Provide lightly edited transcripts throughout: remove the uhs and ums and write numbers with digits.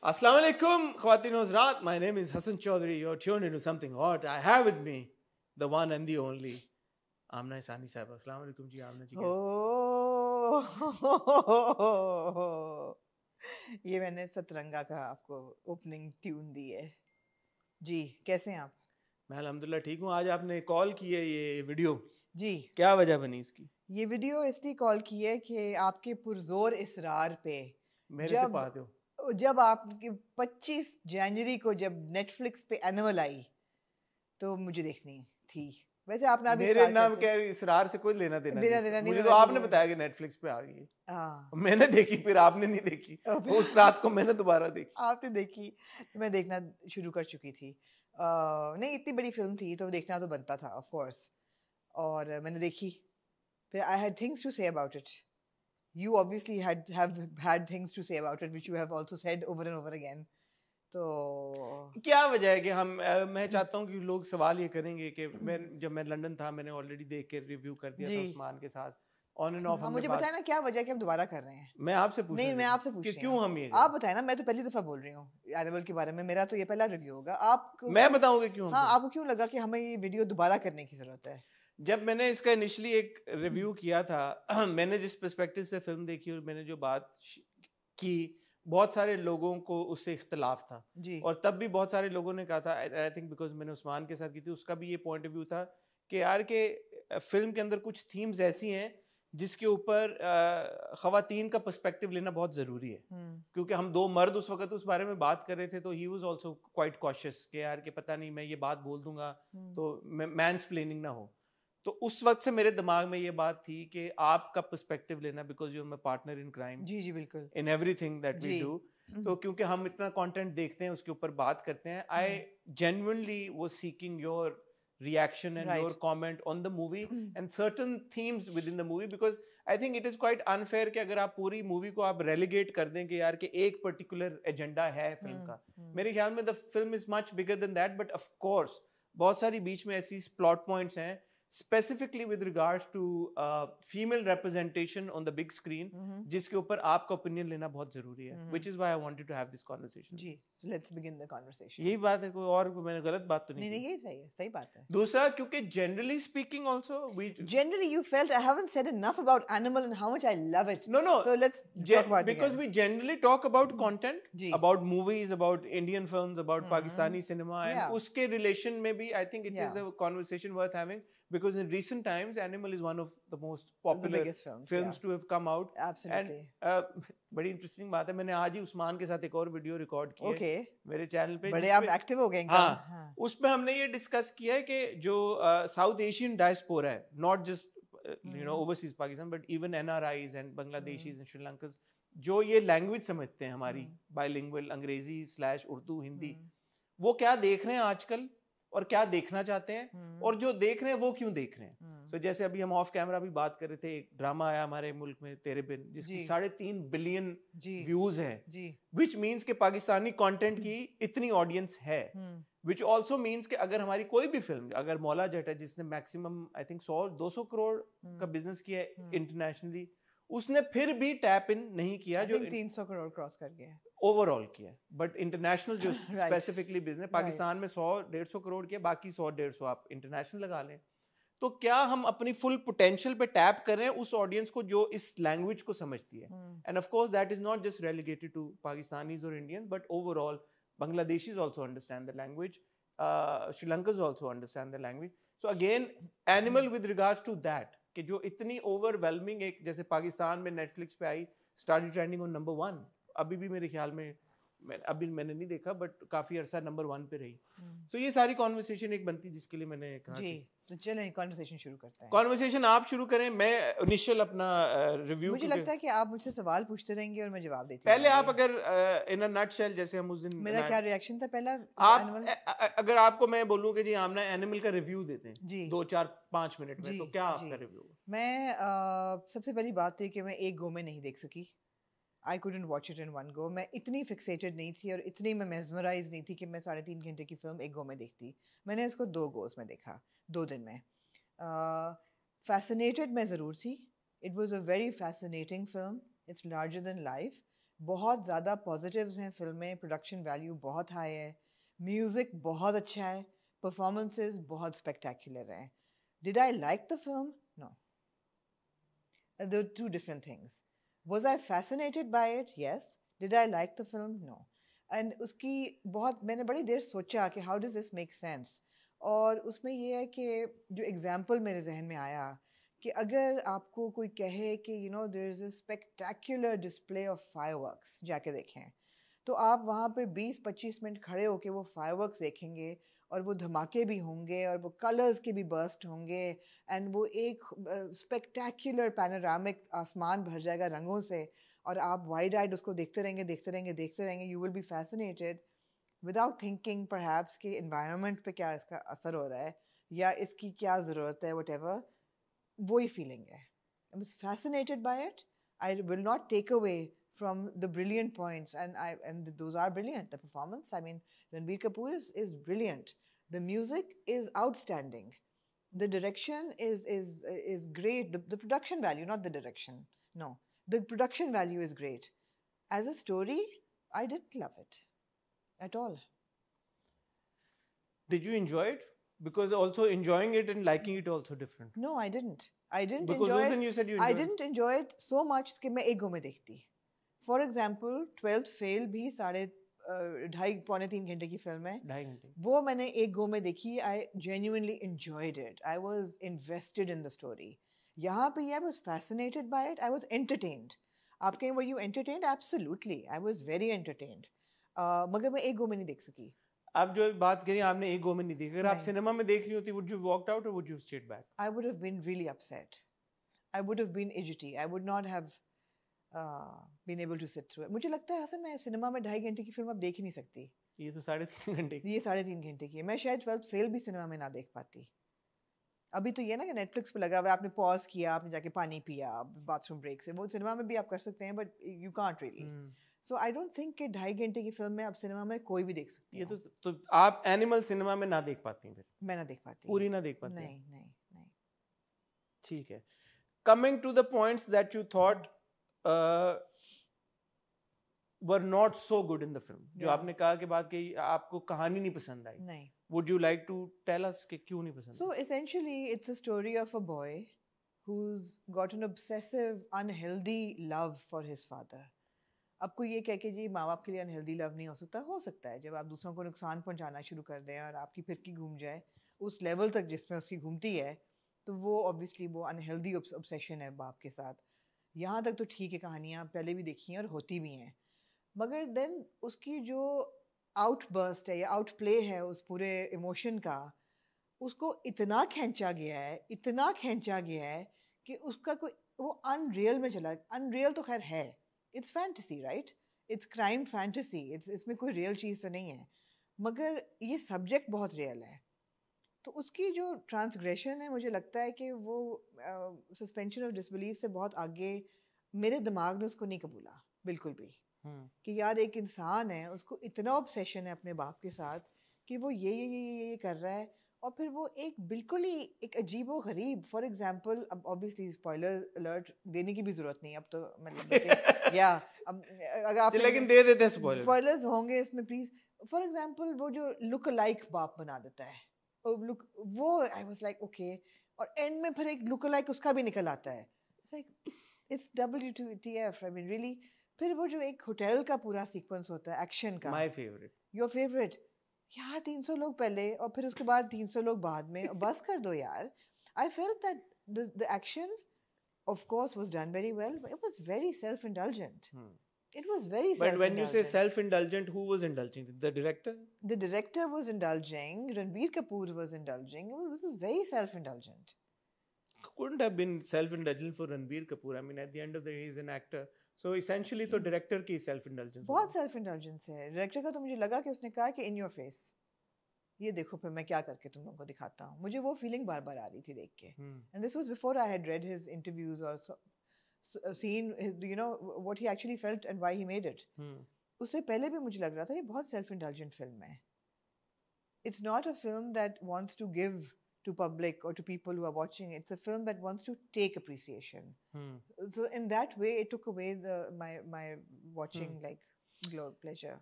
Assalamu alaikum, Khawateen Huzrat. My name is Hassan Chaudhary. You're tuned into something hot. I have with me the one and the only Amna Isani Sahib. Assalamu alaikum ji, Amna ji. हो ये मैंने सतरंगा का आपको opening tune दी है जी। कैसे हैं आप? मैं अल्हम्दुलिल्लाह ठीक हूँ। आज आपने कॉल की है ये वीडियो, जी क्या वजह बनी इसकी? ये वीडियो इसलिए कॉल की है कि आपके पुरजोर इसरार पे मेरे से पाते हो। जब आपके 25 जनवरी को जब नेटफ्लिक्स पे एनिमल आई तो मुझे देखनी थी। वैसे आपने अभी मेरे नाम क्या इसरार से कोई लेना देना नहीं। मुझे तो आपने बताया कि नेटफ्लिक्स पे आ गई है। मैंने देखी, फिर आपने नहीं देखी। उस रात को मैंने दोबारा देखी। आपने देखी, मैं देखना शुरू कर चुकी थी। नहीं, इतनी बड़ी फिल्म थी तो देखना तो बनता था ऑफ कोर्स, और मैंने देखी। फिर I had things to say about it. You obviously have had things to say about it, which you have also said over and over again. तो क्या वजह है कि मैं चाहता हूँ कि लोग सवाल ये करेंगे कि जब मैं लंदन था मैंने ऑलरेडी देख के रिव्यू कर दिया था उस्मान के साथ ऑन एंड ऑफ। मुझे बताया ना क्या वजह है कि हम दोबारा कर रहे हैं। मैं आपसे पूछ नहीं, मैं आपसे पूछ रही हूँ क्यों हम ये आप बताए ना। मैं तो पहली दफा बोल रही हूँ एनिमल के बारे में, मेरा तो ये पहला रिव्यू होगा। आपको मैं बताऊंगा क्यों। हाँ, आपको क्यों लगा कि हमें ये वीडियो दोबारा करने की जरूरत है? जब मैंने इसका इनिशियली एक रिव्यू किया था मैंने जिस पर्सपेक्टिव से फिल्म देखी और मैंने जो बात की, बहुत सारे लोगों को उससे इख्तलाफ था जी। और तब भी बहुत सारे लोगों ने कहा था, आई थिंक बिकॉज मैंने उस्मान के साथ की थी, उसका भी ये पॉइंट ऑफ व्यू था कि यार के फिल्म के अंदर कुछ थीम्स ऐसी हैं जिसके ऊपर ख़वातीन का पर्सपेक्टिव लेना बहुत ज़रूरी है। क्योंकि हम दो मर्द उस वक्त उस बारे में बात कर रहे थे तो he was also quite cautious कि यार के पता नहीं मैं ये बात बोल दूंगा तो मैंसप्लेनिंग ना हो। तो उस वक्त से मेरे दिमाग में ये बात थी कि आपका पर्सपेक्टिव लेना, because you are my partner in crime. जी जी बिल्कुल। In everything that we do. तो क्योंकि हम इतना कंटेंट देखते हैं उसके ऊपर बात करते हैं, I genuinely was seeking your reaction and your comment on the movie and certain themes within the movie, because I think it is quite unfair कि अगर आप पूरी मूवी को आप relegate कर दें कि यार कि एक पर्टिकुलर एजेंडा है फिल्म का। मेरे ख्याल में the film is much bigger than that, but of course बहुत सारी बीच में ऐसी प्लॉट पॉइंट्स हैं specifically with regards to female representation on the big screen, जिसके ऊपर आपका ओपिनियन लेना बहुत जरूरी है, which is why I wanted to have this conversation. Ji, so let's begin the conversation. यही बात है, कोई और मैंने गलत बात तो नहीं नहीं, यही सही है, सही बात है। दूसरा, क्योंकि generally speaking also generally you felt I haven't said enough about Animal and how much I love it. No, so let's talk about it because we generally talk about content, about movies, about Indian films, about Pakistani cinema, and उसके relation में भी I think it is a conversation worth having. Because in recent times, Animal is one of the most popular films to have come out. Absolutely. And बड़ी interesting बात है, मैंने आज ही उस्मान के साथ एक और वीडियो रिकॉर्ड की है मेरे चैनल पे। बड़े आप एक्टिव हो गए। हाँ, उसमें हमने ये डिस्कस किया है कि जो साउथ एशियन डायस्पोरा है, not just overseas Pakistan but even NRIs and Bangladeshis and Sri Lankan, जो ये लैंग्वेज समझते हैं हमारी बाइलिंगुअल अंग्रेजी / उर्दू हिंदी, वो क्या देख रहे हैं आजकल और क्या देखना चाहते हैं, और जो देख रहे हैं वो क्यों देख रहे हैं। सो जैसे अभी हम ऑफ कैमरा भी बात कर रहे थे, एक ड्रामा आया हमारे मुल्क में तेरे बिन, जिसकी 3.5 बिलियन व्यूज हैं, विच मीन्स के पाकिस्तानी कंटेंट की इतनी ऑडियंस है, विच ऑल्सो मीन्स के अगर हमारी कोई भी फिल्म, अगर मौला जट है जिसने मैक्सिमम आई थिंक 100-200 करोड़ का बिजनेस किया है इंटरनेशनली, उसने फिर भी टैप इन नहीं किया जो 300 करोड़ क्रॉस कर गया है ओवरऑल किया, बट इंटरनेशनल जो स्पेसिफिकली बिजनेस पाकिस्तान में 100-150 करोड़ किया, बाकी 100-150 आप इंटरनेशनल लगा लें। तो क्या हम अपनी फुल पोटेंशियल पे टैप कर रहे हैं उस ऑडियंस को जो इस लैंग्वेज को समझती है? And of course that is not just relegated to Pakistanis और Indians, but overall Bangladeshis also understand the language, Sri Lankans also understand the language. So again animal with regards to that कि जो इतनी ओवरवेलमिंग, एक जैसे पाकिस्तान में नेटफ्लिक्स पे आई, स्टार्टेड ट्रेंडिंग ऑन नंबर 1, अभी भी मेरे ख्याल में अभी मैंने नहीं देखा बट काफी अरसा नंबर 1 पे रही। सो ये सारी कॉन्वर्सेशन एक बनती जिसके लिए मैंने कहा जी। तो चलें कॉन्वर्सेशन शुरू करते हैं। कॉन्वर्सेशन आप शुरू करें, मैं इनिशियल अपना रिव्यू। मुझे लगता है कि आप मुझसे सवाल पूछते रहेंगे और मैं जवाब देती पहले आप अगर इन अ नटशेल, जैसे हम उस दिन, मेरा क्या रिएक्शन था पहला, आप अगर आपको मैं बोलूं कि जी आमना एनिमल का रिव्यू देते हैं जी 2-4-5 मिनट में, तो क्या आपका रिव्यू? मैं सबसे पहली बात थी कि मैं एक गो में नहीं देख सकी। I couldn't watch it in one go. मैं इतनी फिक्सेटेड नहीं थी और इतनी मैं मेस्मराइज नहीं थी कि मैं 3.5 घंटे की फिल्म एक गो में देखती। मैंने इसको 2 गोस में देखा, 2 दिन में। फैसिनेटेड मैं ज़रूर थी। It was a very fascinating film. It's larger than life. बहुत ज़्यादा पॉजिटिव्स हैं फिल्म में, प्रोडक्शन वैल्यू बहुत हाई है, म्यूज़िक बहुत अच्छा है, परफॉर्मेंसेस बहुत स्पेक्टेकुलर हैं. Did I like the film? No. They're two different things. Was I fascinated by it? Yes. Did I like the film? No. And उसकी बहुत मैंने बड़ी देर सोचा कि how does this make sense? और उसमें ये है कि जो एग्जाम्पल मेरे जहन में आया कि अगर आपको कोई कहे कि there is a spectacular display of fireworks, जाके देखें, तो आप वहाँ पे 20-25 मिनट खड़े होके वो फायरवर्क्स देखेंगे और वो धमाके भी होंगे और वो कलर्स के भी बर्स्ट होंगे एंड वो एक स्पेक्टेक्युलर पैनोरामिक आसमान भर जाएगा रंगों से और आप वाइड आइड उसको देखते रहेंगे देखते रहेंगे देखते रहेंगे. You will be fascinated without thinking perhaps कि एनवायरनमेंट पे क्या इसका असर हो रहा है या इसकी क्या ज़रूरत है, व्हाटएवर. वही फीलिंग है. I was fascinated by it. I will not take away from the brilliant points, and those are brilliant. The performance, I mean, Ranbir Kapoor is brilliant. The music is outstanding. The direction is great. The production value, not the direction. No, the production value is great. As a story, I didn't love it at all. Did you enjoy it? Because also enjoying it and liking it also different. No, I didn't. I didn't Because enjoy उस it. दिन you said you I enjoyed. didn't enjoy it so much कि मैं एक गो में देखती. For example 12th fail भी 2.5-3 घंटे की फिल्म है. 2.5 घंटे. वो मैंने एक गो में देखी. I genuinely enjoyed it. I was invested in the story. यहाँ पे आई was fascinated by it. I was entertained. आप कहें were you entertained? Absolutely, I was very entertained. मगर मैं एक गो में नहीं देख सकी. आप जो बात करी आपने एक गो में नहीं देखी. अगर आप सिनेमा में देख रही होती, would you walked out or would you stayed back? I would have been really upset. I would have been edgy. I would not have been able to sit through it. मुझे लगता है हसन मैं cinema में 2.5 घंटे की film अब देख ही नहीं सकती. ये तो 3.5 घंटे की. ये 3.5 घंटे की है. मैं शायद 12th फेल भी सिनेमा में ना देख पाती. अभी तो ये ना कि नेटफ्लिक्स पे लगा हुआ है, आपने पॉज किया, आपने जाके पानी पिया बाथरूम ब्रेक से, वो सिनेमा में भी आप कर सकते हैं, but you can't really. So I don't think कि 2.5 घंटे की फिल्म में आप सिनेमा में कोई भी देख सकती है. ये तो आप एनिमल सिनेमा में ना देख पाती हैं. फिर मैं ना देख पाती. पूरी ना देख पाती. नहीं नहीं नहीं. ठीक है. Coming to the points that you thought were not so good in the film, जो आपने कहा कि बात की आपको कहानी नहीं पसंद आई. नहीं. Would you like to tell us कि क्यों नहीं पसंद? So essentially it's a story of a boy who's got an obsessive unhealthy love for his father. अब कोई ये कह के जी माँ बाप के लिए अनहेल्दी लव नहीं हो सकता है. जब आप दूसरों को नुकसान पहुंचाना शुरू कर दें और आपकी फिरकी घूम जाए उस लेवल तक जिसमें उसकी घूमती है, तो वो ऑब्वियसली वो अनहेल्दी ऑब्सेशन है बाप के साथ. यहाँ तक तो ठीक है, कहानियाँ पहले भी देखी हैं और होती भी हैं, मगर देन उसकी जो आउटबर्स्ट है या आउट प्ले है उस पूरे इमोशन का, उसको इतना खींचा गया है कि उसका कोई वो अनरियल में चला. अनरियल तो खैर है, it's fantasy, right? It's crime fantasy. इसमें कोई रियल चीज़ तो नहीं है, मगर ये सब्जेक्ट बहुत रियल है. तो उसकी जो ट्रांसग्रेशन है, मुझे लगता है कि वो सस्पेंशन ऑफ डिसबिलीफ से बहुत आगे. मेरे दिमाग ने उसको नहीं कबूला बिल्कुल भी कि यार एक इंसान है, उसको इतना ऑब्सेशन है अपने बाप के साथ कि वो ये कर रहा है, और फिर वो एक बिल्कुल ही एक अजीबो गरीब. फॉर एग्जांपल, अब ऑब्वियसली स्पॉइलर अलर्ट देने की भी जरूरत नहीं अब तो, मतलब या अब अगर आप लेकिन दे देते हैं स्पॉयलर्स होंगे इसमें प्लीज. फॉर एग्जांपल वो जो लुक अलाइक बाप बना देता है, लुक वो आई वाज लाइक ओके, और एंड में फिर एक लुक अलाइक उसका भी निकल आता है. Like it's WTF, I mean really. फिर वो जो एक होटल का पूरा सीक्वेंस होता है एक्शन का, माय फेवरेट. Your favourite. यार 300 लोग पहले और फिर उसके बाद 300 लोग बाद में, बस कर दो यार. I felt that the action of course was done very well, but it was very self-indulgent. It was very But when you say self-indulgent, who was indulging? The director? The director was indulging, Ranbir Kapoor was indulging. It was very self-indulgent. Couldn't have been self-indulgent for Ranbir Kapoor. I mean, at the end of the day, he's an actor. So essentially तो director की self-indulgence. बहुत self-indulgence है. Director का तो मुझे लगा कि उसने कहा कि in your face, ये देखो फिर मैं क्या करके तुम लोगों को दिखाता हूँ. मुझे वो फीलिंग बार बार आ रही थी देख के. And this was before I had read his interviews or seen what he actually felt and why he made it. उससे पहले भी मुझे लग रहा था ये बहुत self-indulgent film है. It's not a film that wants to give to public or to people who are watching. It's a film that wants to take appreciation. So in that way, it took away my watching like pleasure.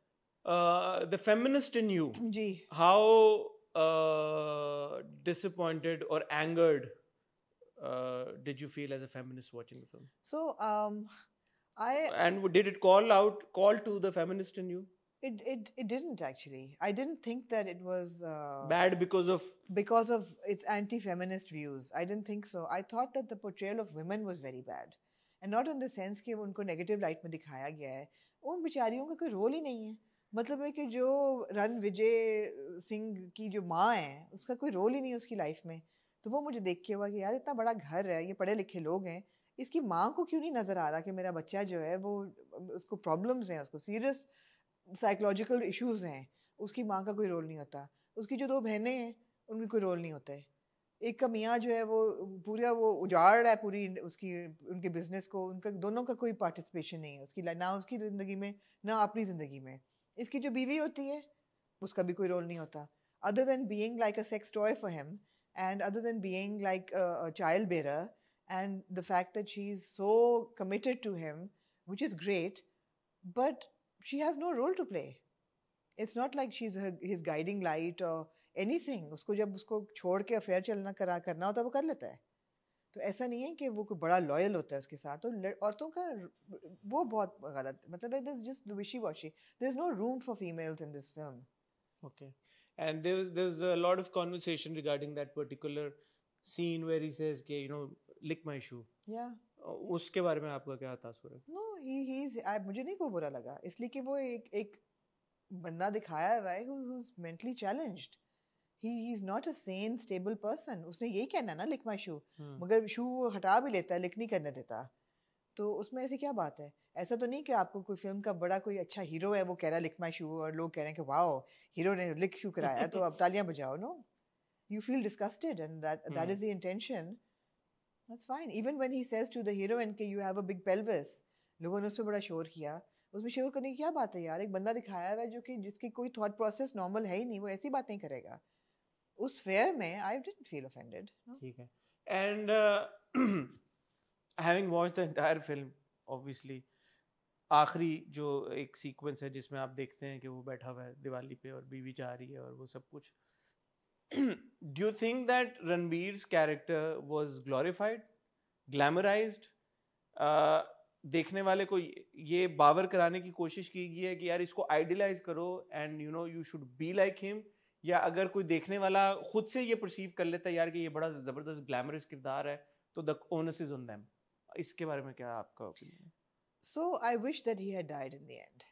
The feminist in you, ji. how disappointed or angered did you feel as a feminist watching the film? So and did it call to the feminist in you? It didn't actually. I didn't think that it was bad because of its anti-feminist views. I didn't think so. I thought that the portrayal of women was very bad, and not in the sense कि उनको negative light में दिखाया गया है. उन बिचारियों का कोई role ही नहीं है. मतलब है कि जो रणविजय सिंह की जो माँ है, उसका कोई रोल ही नहीं है उसकी लाइफ में. तो वो मुझे देख के हुआ कि यार इतना बड़ा घर है, ये पढ़े लिखे लोग हैं, इसकी माँ को क्यों नहीं नजर आ रहा कि मेरा बच्चा जो है वो उसको प्रॉब्लम्स हैं, उसको सीरियस साइकोलॉजिकल इश्यूज हैं, उसकी माँ का कोई रोल नहीं होता. उसकी जो 2 बहनें हैं उनकी कोई रोल नहीं होता है. एक का मियाँ जो है वो पूरा वो उजाड़ रहा है पूरी उसकी उनके बिजनेस को. उनका दोनों का कोई पार्टिसिपेशन नहीं है उसकी, ना उसकी ज़िंदगी में ना अपनी ज़िंदगी में. इसकी जो बीवी होती है उसका भी कोई रोल नहीं होता, other than being like a sex toy for him, and other than being like a child bearer, and the fact that she's so committed to him, which is great, but she has no role to play. It's not like she's his guiding light or anything. उसको जब उसको छोड़ के affair करना होता है वो कर लेता है. तो ऐसा नहीं है कि वो कोई बड़ा लॉयल होता है उसके साथ. तो औरतों का वो बहुत गलत, मतलब there's just wishy-washy. There's no room for females in this film. Okay. And there's a lot of conversation regarding that particular scene where he says कि lick my shoe. Yeah. उसके बारे में आपका क्या तासुर है? No, मुझे नहीं वो बुरा लगा, इसलिए कि वो एक बंदा दिखाया है who's mentally challenged. He's not a sane, stable person. उसने यही कहना ना lick my shoe. मगर शू हटा भी लेता है, लिक नहीं करने देता. तो उसमें ऐसी क्या बात है? ऐसा तो नहीं कि आपको कोई फिल्म का बड़ा कोई अच्छा हीरो है वो कह रहा है lick my shoe और लोग कह रहे हैं कि वाओ हीरो ने लिक शू कराया तो अब तालियां बजाओ. No, you feel disgusted and that is the intention. That's fine. Even when he says to the heroine कि you have a big pelvis, लोगों ने उस पर बड़ा शोर किया. उसमें शोर करने की क्या बात है यार? एक बंदा दिखाया हुआ है जो कि जिसकी कोई थॉट प्रोसेस नॉर्मल है ही नहीं, वो ऐसी बातें करेगा. उस फेयर में I didn't feel offended. ठीक है. And having watched the entire film, obviously, आखिरी जो एक सीक्वेंस है जिसमें आप देखते हैं कि वो बैठा हुआ है दिवाली पे और बीवी जा रही है और वो सब कुछ. Do you think that Ranbir's character was glorified, glamorized? देखने वाले को ये बावर कराने की कोशिश की गई है कि यार इसको आइडियलाइज करो and you should be like him, या अगर कोई देखने वाला खुद से ये परसीव कर लेता है यार कि ये बड़ा जबरदस्त ग्लैमरस किरदार है तो the onus is on them. इसके बारे में क्या आपका ओपिनियन है? So I wish that he had died in the end.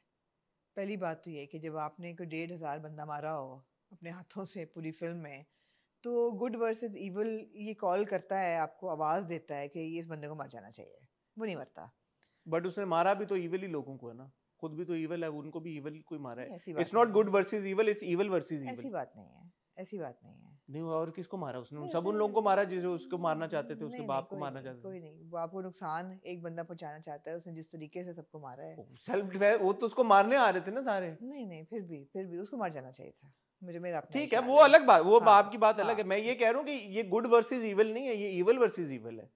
पहली बात तो ये कि जब आपने कोई 1,500 बंदा मारा हो अपने हाथों से पूरी फिल्म में, तो गुड वर्सेस इविल ये कॉल करता है, आपको आवाज देता है कि इस बंदे को मर जाना चाहिए. वो नहीं मरता. बट उसने मारा भी तो इविल ही लोगों को है ना, खुद भी तो इविल है, उनको भी इविल कोई मारा है. It's not good versus evil, it's evil versus evil. ऐसी बात नहीं है, ऐसी बात नहीं है. नहीं, और किसको मारा उसने? सब उन लोगों को मारा जिसे उसको मारना चाहते थे, उसके बाप को मारना चाहते थे. कोई नहीं, वो आपको नुकसान एक बंदा पहुंचाना चाहता है, उसने जिस तरीके से सबको मारा है. सेल्फ डिफेंस, वो तो उसको मारने आ रहे थे ना सारे. नहीं फिर भी उसको मार जाना चाहिए था. मेरा अपना ठीक है, वो अलग बात, वो बाप की बात अलग है. मैं ये कह रहा हूँ कि ये गुड वर्सेस इविल नहीं है, ये इविल वर्सेस इविल है.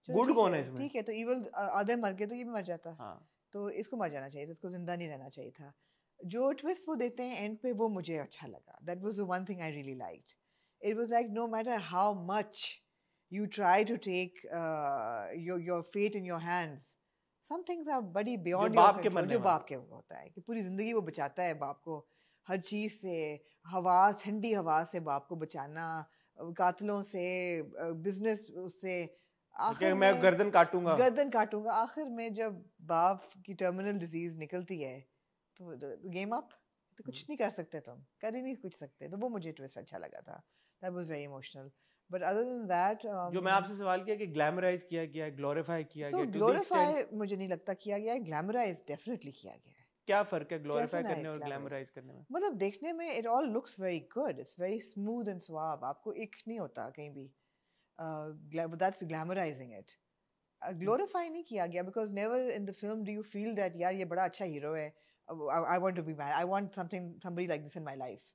गुड कौन है इसमें? ठीक है, तो इविल आधे मर गए तो ये भी मर जाता. हाँ. तो इसको मर जाना चाहिए था, इसको जिंदा नहीं रहना चाहिए था. जो ट्विस्ट वो देते हैं एंड पे वो मुझे अच्छा लगा. That was the one thing I really liked. It was like no matter how much you try to take your fate in your hands, some things are body beyond your control. जो बाप के होता है कि पूरी जिंदगी वो बचाता है बाप को हर चीज से, हवा, ठंडी हवा से बाप को बचाना, कातलों से, बिजनेस उससे. आखिर मैं गर्दन काटूंगा. आखिर में जब बाप की टर्मिनल डिजीज निकलती है तो गेम अप. तो कुछ नहीं कर सकते, तुम कर ही नहीं कुछ सकते. तो वो मुझे ट्विस्ट अच्छा लगा था. That was very emotional. But other than that, जो मैं आपसे सवाल किया कि ग्लैमराइज किया गया है, ग्लोरीफाई किया गया है. So glorify मुझे नहीं लगता किया गया है, ग्लैमराइज डेफिनेटली किया गया है. क्या फर्क है ग्लोरीफाई करने और ग्लैमराइज करने में? मतलब देखने में it all looks very good. It's very smooth and suave. आपको इक नहीं होता कहीं भी. That's glamorizing it. Glorify नहीं किया गया because never in the film do you feel that यार ये बड़ा अच्छा हीरो है. I want to be mad. I want somebody like this in my life.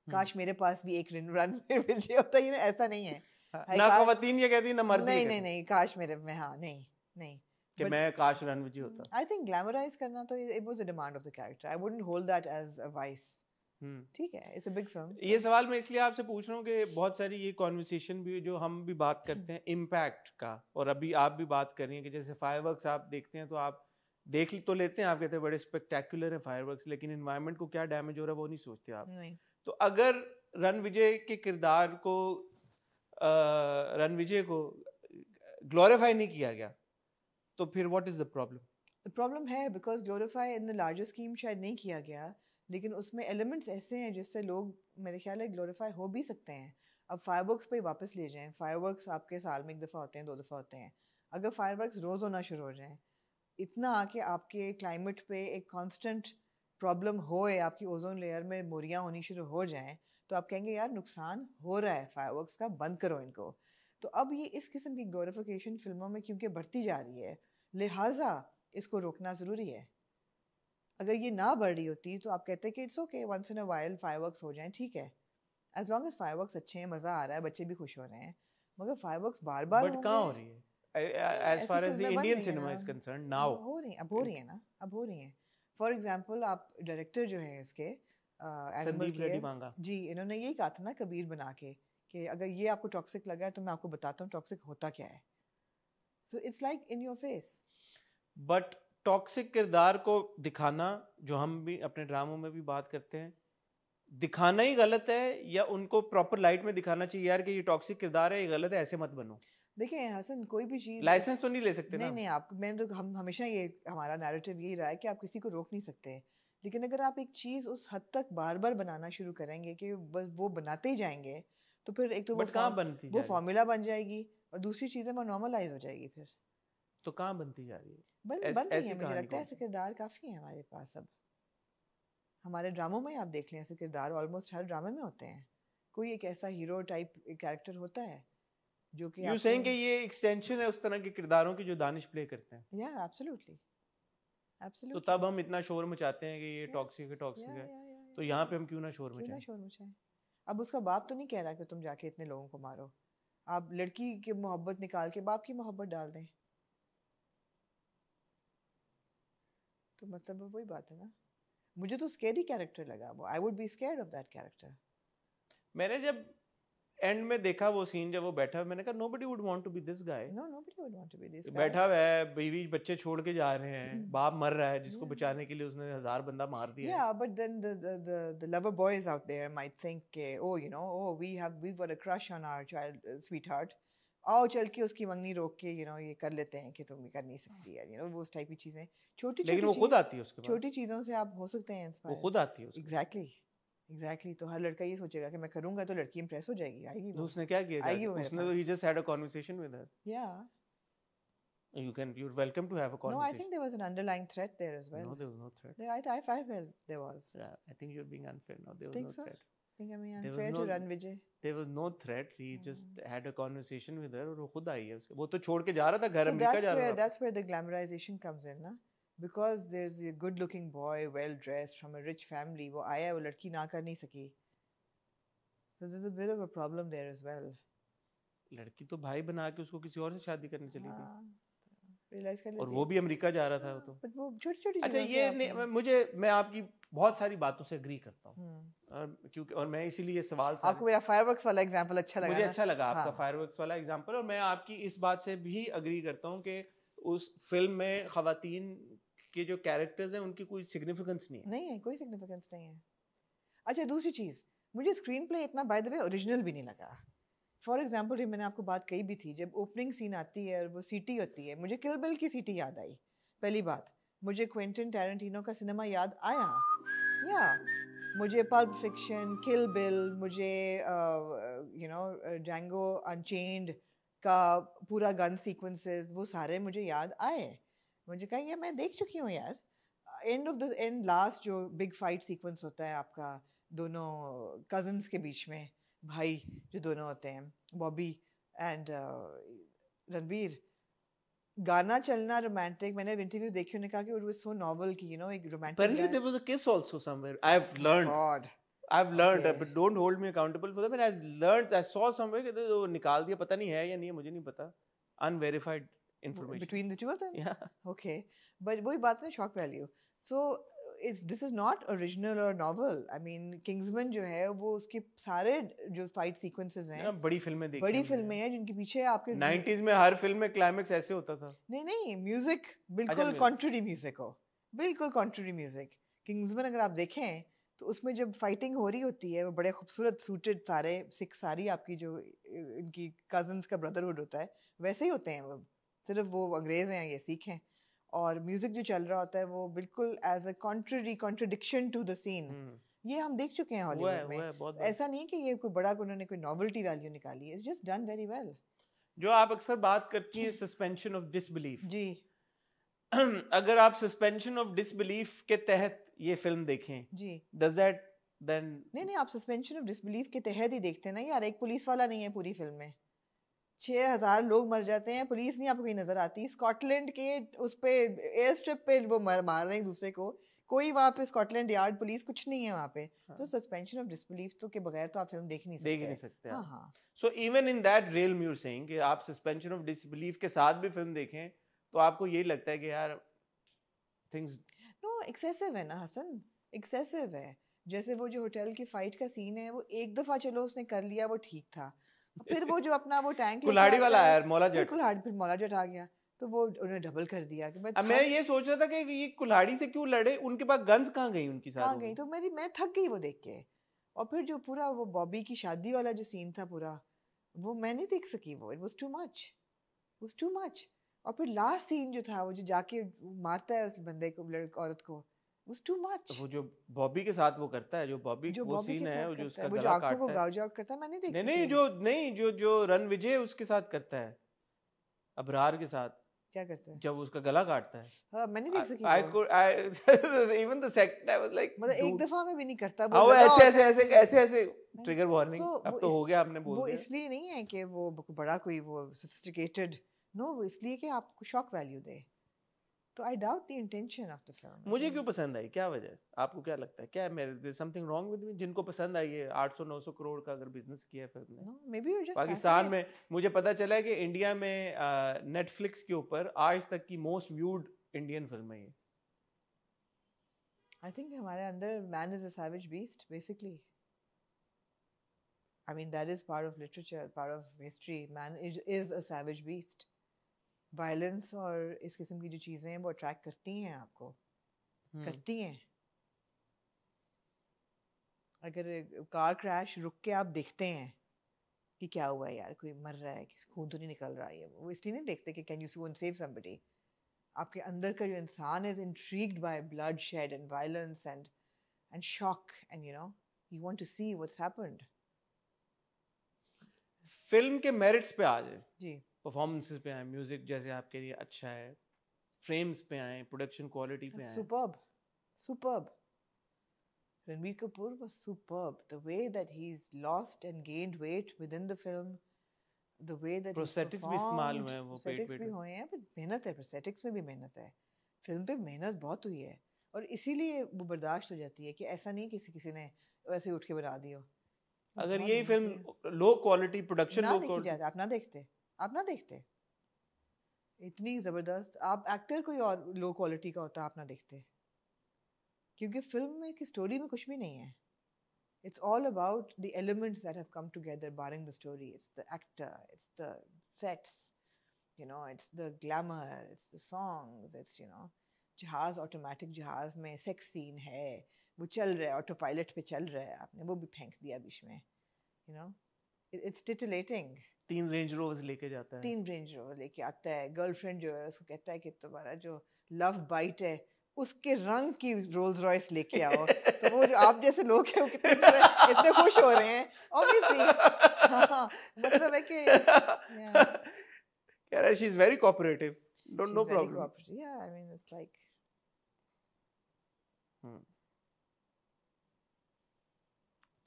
काश मेरे पास भी एक रणवीर विजय होता, ये ऐसा नहीं है। ना खवातीन ये कहती ना मर्द नहीं नहीं नहीं, काश मेरे में, हाँ नहीं नहीं कि मैं काश रणविजय होता। आई थिंक ग्लैमराइज करना तो it was a demand of the character, I wouldn't hold that as a vice. ठीक है, इट्स अ बिग फिल्म। ये सवाल मैं इसलिए आपसे पूछ रहा हूँ कि बहुत सारी ये कॉन्वर्सेशन भी जो हम भी बात करते हैं इम्पैक्ट का, और अभी आप भी बात कर रही हैं कि जैसे फायरवर्क्स आप देखते हैं तो आप देख तो लेते हैं, आप कहते हैं बड़े स्पेक्टेकुलर है फायरवर्क्स, लेकिन इन्वायरमेंट को क्या डैमेज हो रहा है वो नहीं सोचते आप। नहीं। तो अगर रणविजय के किरदार को रणविजय को ग्लोरीफाई नहीं किया गया तो फिर what is the problem? Problem है because glorify in the larger scheme शायद नहीं किया गया, लेकिन उसमें एलिमेंट्स ऐसे हैं जिससे लोग मेरे ख्याल है ग्लोरीफाई हो भी सकते हैं। अब फायरवर्क्स पे वापस ले जाएं, फायरवर्क्स आपके साल में एक दफ़ा होते हैं, 2 दफ़ा होते हैं। अगर फायरवर्क्स रोज़ होना शुरू हो जाएं, इतना आके आपके क्लाइमेट पे एक कांस्टेंट प्रॉब्लम होए, आपकी ओजोन लेयर में मोरियाँ होनी शुरू हो जाएं, तो आप कहेंगे यार नुकसान हो रहा है फायरवर्क्स का, बंद करो इनको। तो अब ये इस किस्म की ग्लोरिफिकेशन फिल्मों में क्योंकि बढ़ती जा रही है, लिहाजा इसको रोकना ज़रूरी है। अगर ये ना बढ़ रही होती तो आप कहते कि it's okay once in a while fireworks हो जाएं, ठीक है, एज लॉन्ग एज फायरवर्क्स अच्छे हैं, मज़ा आ रहा है, बच्चे भी खुश हो रहे हैं। मगर फायरवर्क्स बार बार बट कहाँ हो रही है as far as the Indian cinema is concerned now? हो रही हैं, अब हो रही है ना, अब हो रही हैं। फॉर एग्जांपल आप डायरेक्टर जो हैं इसके एनिमल संदीप रेड्डी मांगा जी, इन्होंने यही कहा था ना कबीर बना के कि अगर ये आपको टॉक्सिक लगा है तो मैं आपको बताता हूँ टॉक्सिक होता क्या है। So it's like in your face. But toxic किरदार को दिखाना, जो हम भी अपने ड्रामों में भी बात करते हैं, दिखाना ही गलत है या उनको प्रॉपर लाइट में दिखाना चाहिए यार कि ये टॉक्सिक किरदार है, ये गलत है, ऐसे मत बनो? देखिए हसन, कोई भी चीज़ लाइसेंस तो नहीं ले सकते नहीं ना? नहीं, आप मैंने तो हम हमेशा ये हमारा नैरेटिव यही रहा है कि आप किसी को रोक नहीं सकते, लेकिन अगर आप एक चीज़ उस हद तक बार बार बनाना शुरू करेंगे कि बस वो बनाते ही जाएंगे, तो फिर एक तो बट कहाँ बनती वो जा रही? फॉर्मूला बन जाएगी, और दूसरी चीज़ें वो नॉर्मलाइज हो जाएगी। फिर तो कहाँ बनती जा रही है? बन रही ऐसी है, मुझे कहानी लगता है कौन ऐसे सी? किरदार काफ़ी हैं हमारे पास अब। हमारे ड्रामों में आप देख लें, ऐसे किरदार ऑलमोस्ट हर ड्रामे में होते हैं। कोई एक ऐसा हीरो टाइप कैरेक्टर होता है जो कि यू सेइंग कि ये एक्सटेंशन है उस तरह के किरदारों की जो दानिश प्ले करते हैं? या एब्सोल्युटली तो एब्सोल्युटली। तब हम इतना शोर मचाते हैं कि ये टॉक्सिक है, टॉक्सिक है, तो यहाँ पे हम क्यों ना शोर क्यों ना मचाएं? शोर मचाएं। अब उसका बाप तो नहीं कह रहा कि तुम जाके इतने लोगों को मारो, आप लड़की की मोहब्बत निकाल के बाप की मोहब्बत डाल दें, तो मतलब वही बात है ना। मुझे तो स्कैरी कैरेक्टर लगा वो, I would be scared of that character. मैंने जब एंड में देखा वो सीन, जब वो बैठा, मैंने कहा nobody would want to be this guy. No, nobody would want to be this guy. बैठा हुआ है, बीवी बच्चे छोड़ के जा रहे हैं, बाप मर रहा है, जिसको बचाने के लिए उसने 1000 बंदा मार दिया है। Yeah, but then the lover boys out there might think, oh, you know, oh, we've got a crush on our child, sweetheart. आओ चल के उसकी मंगनी रोक के ये कर लेते हैं कि तुम ये कर नहीं सकती यार, वो उस टाइप की चीजें, छोटी लेकिन वो खुद आती है उसके बाद, छोटी चीजों से आप हो सकते हैं वो इंस्पायर। खुद आती है एग्जैक्टली। तो हर लड़का ये सोचेगा कि मैं करूंगा तो लड़की इंप्रेस हो जाएगी, आएगी तो वो। उसने क्या किया आएगी वो मेरे उसने तो he just had a conversation with her. Yeah. You're welcome to have a No, I conversation. think there was an underlying threat there as well. No, there was no threat. I felt there was. Yeah, I think you're being unfair. No, there was Think no so? threat. Think I'm being There was unfair no- to Ranvijay? There was no threat. He just had a conversation with her और वो खुद आई है उसके, वो तो छोड़ के जा रहा था घर, So अमेरिका जा रहा था। that's where the glamorization comes in, na? Because there's a good-looking boy, well-dressed, from a rich family. वो आया, वो लड़की ना कर नहीं सकी. So there's a bit of a problem there as well. लड़की तो भाई बना के उसको किसी और से शादी करने चली गई, Realize कर लेती और वो भी अमेरिका जा रहा था वो तो। But वो छोटी-छोटी अच्छा, चीज़ों से ये आपने- मैं आपकी बहुत सारी बातों से एग्री करता हूँ, और मैं इसीलिए ये सवाल आपको मेरा fireworks वाला एग्जांपल अच्छा लगा मुझे ना? अच्छा लगा आपका हाँ। फायरवर्क्स वाला एग्जांपल, और मैं आपकी इस बात से भी अग्री करता हूँ कि उस फिल्म में खवातीन के जो कैरेक्टर्स हैं उनकी कोई सिग्निफिकेंस नहीं है। नहीं है, कोई सिग्निफिकेंस नहीं है। अच्छा, दूसरी चीज़, मुझे स्क्रीन प्ले इतना बाय द वे ओरिजिनल भी नहीं लगा। फॉर एग्जाम्पल, मैंने आपको बात कही भी थी, जब ओपनिंग सीन आती है और वो सीटी होती है, मुझे किल बिल की सीटी याद आई। पहली बात, मुझे क्विंटन टैरेंटिनो का सिनेमा याद आया, या मुझे पल्प फिक्शन, किल बिल, मुझे डैंगो अनचेन्ड का पूरा गन सीक्वेंसेस, वो सारे मुझे याद आए। मुझे कहा ये मैं देख चुकी हूँ यार। एंड लास्ट जो बिग फाइट सीक्वेंस होता है आपका दोनों कजन्स के बीच में, भाई जो दोनों होते हैं, बॉबी एंड रणबीर, गाना चलना रोमांटिक, मैंने इंटरव्यू देखी, उन्होंने कहा कि इट वाज सो नॉवल कि एक romantic Apparently there was a kiss also somewhere. I've learned. God. I've learned, Okay. but don't hold me accountable for that. But I saw somewhere कि तो निकाल दिया, पता नहीं है या नहीं है, मुझे नहीं पता. Unverified information. Between the two of them? Yeah. Okay. But वही बात है shock value. So this is not original or novel. I mean Kingsman जो है वो उसके सारे जो fight sequences हैं बड़ी फिल्में देखी बड़ी फिल्में हैं जिनके पीछे आपके 90s में हर फिल्म में क्लाइमेक्स ऐसे होता था. नहीं म्यूजिक बिल्कुल कॉन्ट्ररी म्यूजिक हो, बिल्कुल कॉन्ट्ररी म्यूजिक. किंग्समैन अगर आप देखें तो उसमें जब फाइटिंग हो रही होती है वो बड़े खूबसूरत सूटेड सारे सिख सारी आपकी जो इनकी कजन्स का ब्रदरहुड होता है वैसे ही होते हैं वो, सिर्फ वो अंग्रेज हैं ये सिख हैं. और म्यूजिक जो चल रहा होता है वो बिल्कुल as a contradiction to the scene. ये हम देख चुके हैं हॉलीवुड में. ऐसा नहीं कि ये कोई बड़ा उन्होंने कोई नॉवेल्टी वैल्यू निकाली है. It's just done very well. जो आप अक्सर बात करती हैं सस्पेंशन ऑफ डिसबिलीफ, जी अगर आप सस्पेंशन ऑफ डिसबिलीफ के तहत ये फिल्म देखें जी डज दैट देन नहीं आप सस्पेंशन ऑफ डिसबिलीफ के तहत ही देखते हैं ना यार. एक पुलिस वाला नहीं है पूरी फिल्म में, 6000 लोग मर जाते हैं, पुलिस नहीं आपको कहीं नजर आती. स्कॉटलैंड के उस पे एयर स्ट्रिप पे वो मार रहे हैं एक दूसरे को, कोई वहाँ पे स्कॉटलैंड यार्ड पुलिस कुछ नहीं है वहाँ पे. तो सस्पेंशन ऑफ डिसबिलीफ तो के बगैर तो आप फिल्म देख नहीं सकते. हाँ. हाँ. So even in that realm you are saying कि आप सस्पेंशन ऑफ डिसबिलीफ के साथ भी फिल्म देखें तो आपको यही लगता है कि यार थिंग्स नो एक्सेसिव है ना हसन, एक्सेसिव है. जैसे वो जो होटल की फाइट का सीन है वो एक दफा चलो उसने कर लिया वो ठीक था, फिर वो जो अपना वो टैंक कुल्हाड़ी वाला आया मौला जट, फिर मौला जट आ गया तो वो उन्होंने डबल कर दिया कि मैं ये सोच रहा था कि ये कुल्हाड़ी से क्यों लड़े, उनके पास गन्स कहाँ गई उनकी साथ कहाँ गई. तो मैं थक गई वो देख के. और फिर जो पूरा वो बॉबी की शादी वाला जो सीन था पूरा वो मैं नहीं देख सकी. वो इट वाज टू मच. और फिर लास्ट सीन जो था वो जो जाके मारता है उस बंदे को, औरत को, was too much. वो जो बॉबी के साथ वो करता है, जो बॉबी वो सीन है वो जो उसका गला काटता है, गौज आउट करता है, मैं नहीं देख नहीं जो रणविजय उसके साथ करता है, अबरार के साथ क्या करता है जब उसका गला काटता है. हाँ मैं नहीं देख सकी. even the second I was like मतलब एक दफा में भी नहीं करता वो ऐसे ट्रिगर वार्निंग. अब तो हो गया आपने बोल दिया. वो इसलिए नहीं है कि वो बड़ा कोई वो सोफिस्टिकेटेड, नो वो इसलिए कि आपको शॉक वैल्यू दे. तो I doubt the intention of the film. मुझे क्यों पसंद आई, क्या वजह, आपको क्या लगता है, क्या है मेरे there's something wrong with me? जिनको पसंद आई है 800-900 करोड़ का अगर बिजनेस किया है फिल्म ने. No, maybe you're just Pakistan में मुझे पता चला है कि इंडिया में नेटफ्लिक्स के ऊपर आज तक की मोस्ट व्यूड इंडियन फिल्म है ये. I think हमारे अंदर man is a savage beast basically. I mean that is part of literature, part of history. Man is a savage beast. Violence और इस किस्म की जो चीजें हैं वो अट्रैक्ट करती हैं आपको, करती हैं. अगर कार क्रैश रुक के आप देखते हैं कि क्या हुआ यार, कोई मर रहा है, किसी खून तो नहीं निकल रहा है, वो इसलिए नहीं देखते कि can you go and save somebody. आपके अंदर का जो इंसान है intrigued by bloodshed and violence and shock एंड you want to see what's happened. फिल्म के मेरिट्स पे आ जाए जी, परफॉर्मेंसेस पे आए, म्यूजिक जैसे आपके लिए अच्छा है, फ्रेम्स पे आए, प्रोडक्शन क्वालिटी पे आए. Superb. Ranbir Kapoor was superb. The way that he's lost and gained weight within the film, the way that prosthetics भी इस्तेमाल हुए हैं, वो prosthetics भी हुए हैं, but मेहनत है, prosthetics में भी मेहनत है. फिल्म पे मेहनत बहुत हुई है और इसीलिए वो बर्दाश्त हो जाती है कि ऐसा नहीं किसी ने ऐसे उठ के बना दिया. अगर यही फिल्म लो क्वालिटी प्रोडक्शन ना देखी जाए, आप ना देखते इतनी जबरदस्त, आप एक्टर कोई और लो क्वालिटी का होता आप ना देखते, क्योंकि फिल्म में की स्टोरी में कुछ भी नहीं है. It's all about the elements that have come together barring the story. It's the actor, it's the sets, it's the glamour, it's the songs, it's जहाज, ऑटोमेटिक जहाज में सेक्स सीन है, वो चल रहा है, ऑटो पायलट पे चल रहा है, आपने वो भी फेंक दिया बीच में. It's titillating. 3 रेंज रोवर्स लेके जाता है, 3 रेंज रोवर लेके आता है, गर्लफ्रेंड जो है उसको कहता है कि तुम्हारा जो लव बाइट है उसके रंग की रोल्स रॉयस लेके आओ. तो वो जो आप जैसे लोग हैं वो कितने खुश हो रहे हैं ऑब्वियसली. हाँ, मतलब है कि कह रहा है she is very cooperative, no problem. Yeah, I mean it's like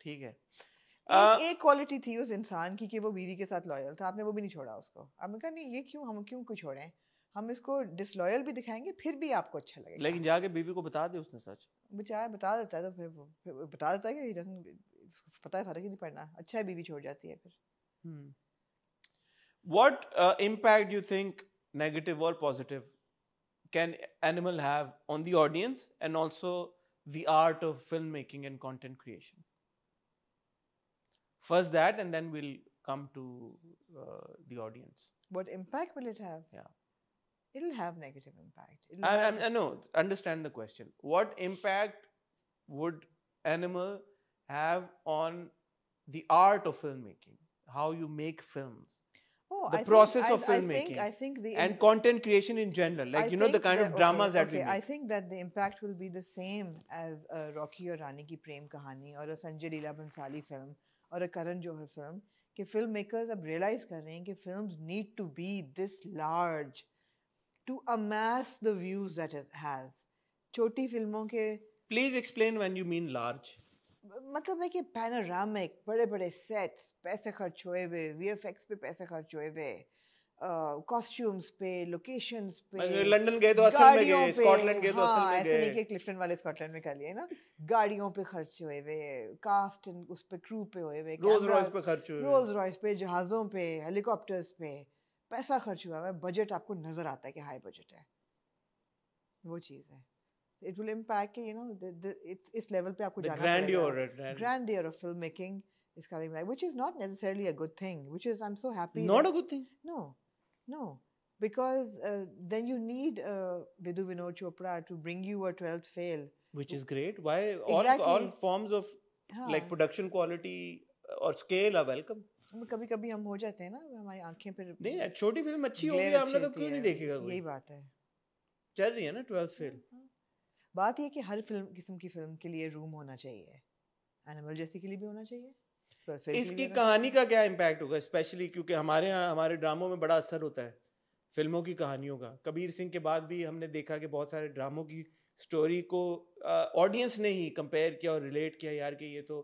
ठीक है. एक क्वालिटी थी उस इंसान की कि वो बीवी के साथ लॉयल था, आपने वो भी नहीं छोड़ा उसको. आपने कहा नहीं ये क्यों, हम क्यों छोड़ें, हम इसको डिसलॉयल भी दिखाएंगे फिर भी आपको अच्छा लगेगा। लेकिन जाके बीवी को बता दे उसने सच। बेचारा बता देता है तो फिर बता देता है कि he doesn't, उसको पता है फर्क ही नहीं पड़ना, अच्छा है बीवी छोड़ जाती है फिर। What impact do you think, negative or positive, can Animal have on the audience and also the art of filmmaking and content creation? First that, and then we'll come to the audience. What impact will it have? Yeah. It'll have negative impact. I know, understand the question. What impact would Animal have on the art of filmmaking? How you make films? The process of filmmaking. I think the and content creation in general, like the kind of dramas that we make. I think that the impact will be the same as a Rocky or Rani ki prem kahani or a Sanjay Leela Bhansali film or a Karan Johar film. कि filmmakers अब realize कर रहे हैं कि films need to be this large to amass the views that it has. छोटी फिल्मों के Please explain when you mean large. मतलब है कि पैनोरामिक, बड़े बड़े सेट्स, पैसे खर्च हुए हुए, वीएफएक्स पे पैसे खर्च हुए हुए, कॉस्ट्यूम्स पे, लोकेशंस पे, लंदन गए तो असल में गए, स्कॉटलैंड गए तो असल में गए, ऐसे नहीं कि क्लिफ्टन वाले स्कॉटलैंड में कर लिए ना, गाड़ियों पे खर्च हुए हुए, कास्ट उस पे क्रू पे हुए हुए, रोल्स रॉयस पे खर्च हुए, रोल्स रॉयस पे, जहाजों पे, हेलीकॉप्टर्स पे पैसा खर्च हुआ है, बजट आपको नजर आता है कि हाई बजट है, वो चीज है। It will impact, इस level पे आपको जाना पड़ेगा। Grandeur of filmmaking is coming back, which is not necessarily a good thing. Which is, I'm so happy. Not a good thing. No, because then you need Vidhu Vinod Chopra to bring you a 12th fail. Which is great. Why all forms of like production quality or scale are welcome. कभी-कभी हम हो जाते हैं ना, हमारी आंखें फिर नहीं, छोटी फिल्म अच्छी होगी, हमने तो क्यों नहीं देखेगा कोई। यही बात है। चल रही है ना 12th fail। बात ये कि हर किस्म की फिल्म के लिए रूम होना चाहिए, एनिमल जैसी के लिए भी होना चाहिए। इसकी कहानी का क्या इम्पैक्ट होगा, स्पेशली क्योंकि हमारे यहाँ हमारे ड्रामों में बड़ा असर होता है फिल्मों की कहानियों का। कबीर सिंह के बाद भी हमने देखा कि बहुत सारे ड्रामों की स्टोरी को ऑडियंस ने ही कंपेयर किया और रिलेट किया, यार कि ये तो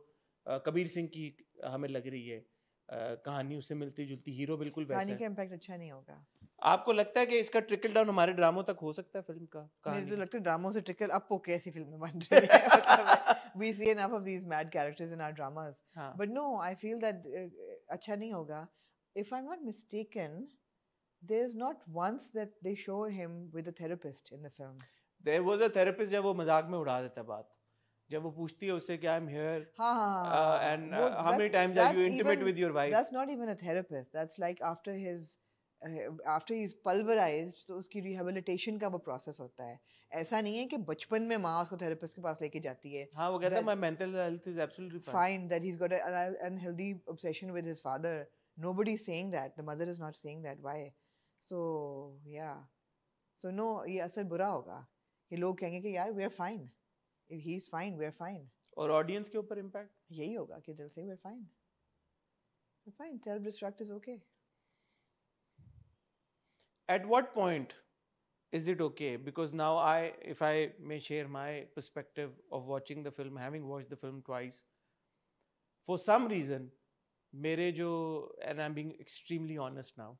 कबीर सिंह की हमें लग रही है कहानी, उससे मिलती जुलती, हीरो बिल्कुल वैसा है। कहानी का इम्पैक्ट अच्छा नहीं होगा। आपको लगता है कि इसका ट्रिकल डाउन हमारे ड्रामों तक हो सकता है फिल्म का? मुझे तो लगता है ड्रामों से ट्रिकल अप होके ऐसी फिल्में बन रही हैं। मतलब we see enough of these mad characters in our dramas, but no, I feel that अच्छा नहीं होगा। If I'm not mistaken, there's not once that they show him with a therapist in the film. There was a therapist जब वो मजाक में उड़ा देता है बात, जब वो पूछती है उससे कि I'm here and how many times are you intimate with your wife? That's not even a therapist. That's like after he's pulverized, तो उसकी rehabilitation का वो process होता है। ऐसा नहीं है कि बचपन में माँ उसको therapist के पास लेके जाती है। हाँ, वो कहता है my mental health is absolutely fine, that he's got an unhealthy obsession with his father. Nobody's saying that. The mother is not saying that. Why? So yeah, so no, ये असर बुरा होगा कि लोग कहेंगे कि यार we are fine. If he's fine, we are fine. और audience के ऊपर impact यही होगा कि they'll say we're fine. We're fine. Self-destruct is okay. At what point is it okay? Because now if I may share my perspective of watching the film, having watched the film twice, for some reason, मेरे जो, and I'm being extremely honest now,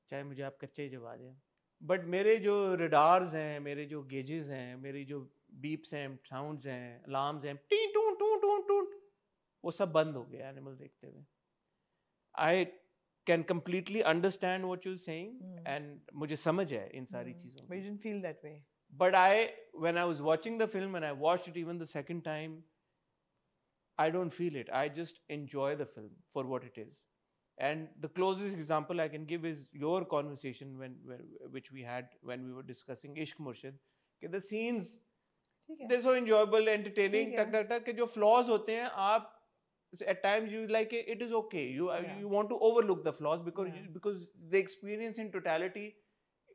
चाहे मुझे आप कच्चे ही जवाब दें, but मेरे जो रडार्स हैं, मेरे जो गेजेस हैं, मेरी जो बीप्स हैं, साउंड्स हैं, अलार्म्स हैं, टी टू टू टू टू, वो सब बंद हो गया एनिमल देखते हुए। I can completely understand what you're saying and मुझे समझ है इन सारी चीज़ों। But you didn't feel that way. But when I was watching the film and I watched it even the second time, I don't feel it. I just enjoy the film for what it is. And the closest example I can give is your conversation which we had when we were discussing Ishq Murshid. कि the scenes, they're so enjoyable, entertaining, tak के जो flaws होते हैं, आप at times you like it is okay, you want to overlook the flaws because the experience in totality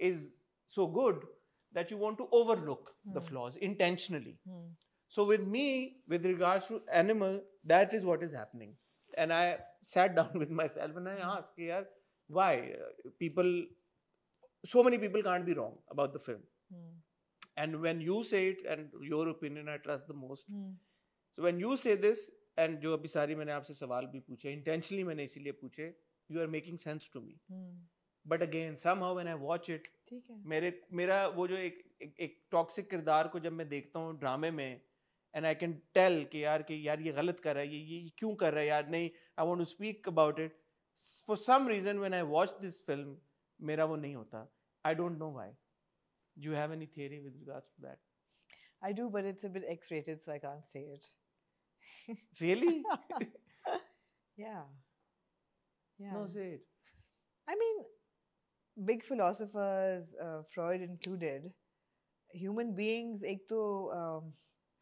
is so good that you want to overlook the flaws intentionally. So with me, with regards to Animal, that is what is happening. And I sat down with myself and I asked, yaar, why so many people can't be wrong about the film. And when you say it, and your opinion I trust the most, so when you say this, and जो अभी सारी मैंने आपसे सवाल भी पूछे, intentionally मैंने इसीलिए पूछे, you are making sense to me. But again somehow when I watch it, ठीक है. मेरा वो जो एक टॉक्सिक किरदार को जब मैं देखता हूँ ड्रामे में, and I can tell कि यार ये गलत कर रहा है, ये क्यों कर रहा है यार, नहीं, I want to speak about it. For some reason when I watch this film, मेरा वो नहीं होता. I don't know why. Do you have any theory with regards to that? I do, but it's a bit X-rated, so I can't say it. Really? Yeah. Yeah. No, say it. I mean, big philosophers, Freud included, human beings एक तो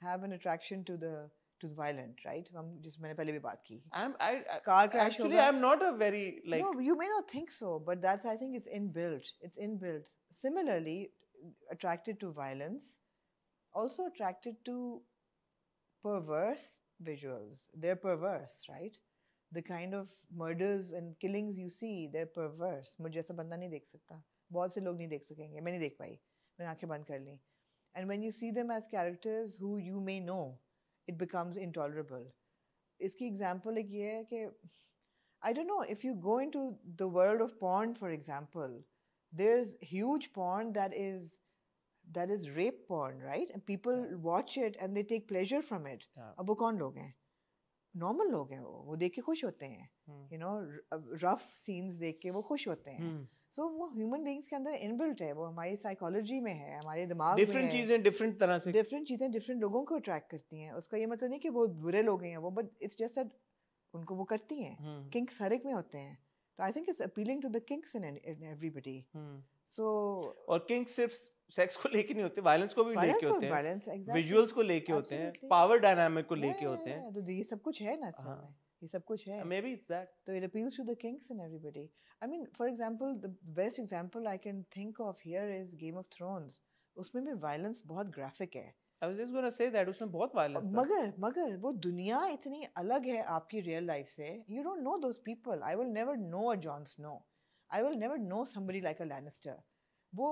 have an attraction to the violent, right? हम जिस मैंने पहले भी बात की. Car crash Actually, होगा. I'm not a very like. No, you may not think so, but that's, I think it's inbuilt. It's inbuilt. Similarly, attracted to violence, also attracted to perverse visuals. They're perverse, right? The kind of murders and killings you see, they're perverse. मुझे ऐसा बंदा नहीं देख सकता. बहुत से लोग नहीं देख सकेंगे. मैं नहीं देख पाई. मैंने आंखें बंद कर ली. And when you see them as characters who you may know, it becomes intolerable. इसकी example एक ये है कि I don't know, if you go into the world of porn, for example, there's huge porn that is rape porn, right? And people watch it and they take pleasure from it. अब वो कौन लोग हैं? Normal लोग हैं वो देख के खुश होते हैं. You know, rough scenes देख के वो खुश होते हैं. So वो human beings के अंदर inbuilt है, वो हमारी psychology में है, हमारे दिमाग में है. Different चीजें different तरह से. Different चीजें different लोगों को attract करती हैं. उसका ये मतलब नहीं कि वो बुरे लोग हैं वो, but it's just that उनको वो करती हैं. Kinks हर एक में होते हैं. So I think it's appealing to the kinks in everybody. So और kinks सिर्फ सेक्स को लेके नहीं होते, वायलेंस को भी लेके होते हैं, विजुअल्स को लेके होते हैं, पावर डायनामिक को लेके होते हैं. तो ये सब कुछ है ना इसमें, ये सब कुछ है. Maybe it's that. So it appeals to the kinks in everybody. I mean, for example, the best example I can think of here is Game of Thrones. उसमें भी violence बहुत graphic है. I was just going to say that उसमें बहुत violence था. मगर वो दुनिया इतनी अलग है आपकी real life से. You don't know those people. I will never know a Jon Snow. I will never know somebody like a Lannister. वो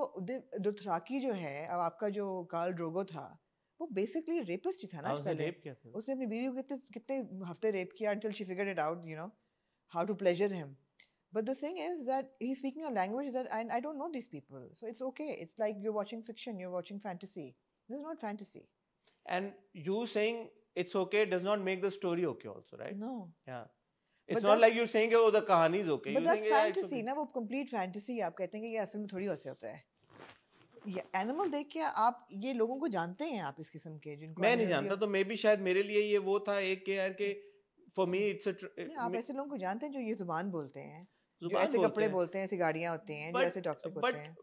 दोथराकी जो है, अब आपका जो कार्ल ड्रोगो था, वो बेसिकली रेपिस्ट ही था ना पहले. उसने अपनी बीवी को कितने हफ्ते रेप किया until she figured it out, you know, how to pleasure him. But the thing is that he's speaking a language that I don't know these people. So it's okay. It's like you're watching fiction, you're watching fantasy. This is not fantasy. And you saying it's okay does not make the story okay also, right? No. Yeah. It's not like you're saying oh the कहानी is okay. But that's fantasy ना, वो complete fantasy. आप कहते हैं कि ये असल में थोड़ी वैसे होता है. ये एनिमल देख के आप ये लोगों को जानते हैं आप इस किस्म के जिनको मैं नहीं जानता, तो मे बी शायद मेरे लिए ये वो था एक के यार के for me it's a आप ऐसे लोगों को जानते हैं जो ये जुबान बोलते हैं, जो ऐसे कपड़े बोलते हैं, ऐसी गाड़ियाँ होती हैं, जो ऐसे टॉक्सिक होते हैं.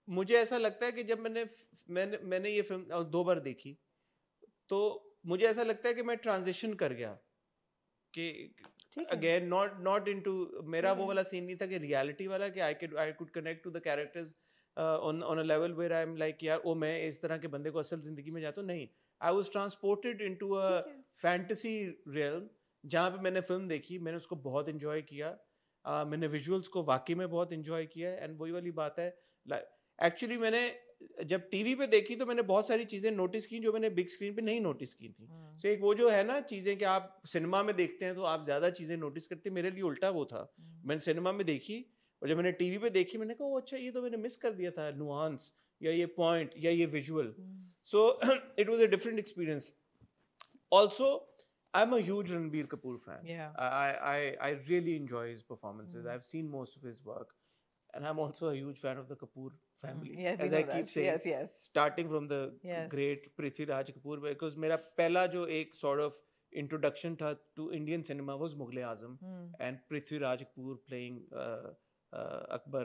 मुझे ऐसा लगता है कि जब मैंने ये फिल्म 2 बार देखी, तो मुझे ऐसा लगता है कि मैं ट्रांजिशन कर गया कि अगेन नॉट इनटू, मेरा वो वाला सीन नहीं था कि रियलिटी वाला कि I could connect to the characters on a level where I'm like यार ओ मैं इस तरह के बंदे को असल जिंदगी में जाता हूँ. नहीं, I was transported into a fantasy realm जहाँ पे मैंने फिल्म देखी, मैंने उसको बहुत enjoy किया, मैंने विजुअल्स को वाकई में बहुत enjoy किया. एंड वही वाली बात है, एक्चुअली मैंने जब टीवी पे देखी तो मैंने बहुत सारी चीजें नोटिस की जो मैंने बिग स्क्रीन पे नहीं नोटिस की थी. So एक वो जो है ना चीजें कि आप सिनेमा में देखते हैं तो आप ज्यादा चीजें नोटिस करते हैं, मेरे लिए उल्टा वो था. मैंने सिनेमा में देखी और जब मैंने टीवी पे देखी मैंने कहा अच्छा ये तो मैंने मिस कर दिया था, नुआंस या ये पॉइंट या ये visual. So it was a different experience. Also I am a huge Ranbir Kapoor fan. I really enjoy his performances. I've seen most of his work and I'm also a huge fan of the Kapoor family. As I keep saying, starting from the great Prithviraj Kapoor, because मेरा पहला जो एक sort of introduction था to Indian cinema was Mughal Azam and Prithviraj Kapoor playing Akbar,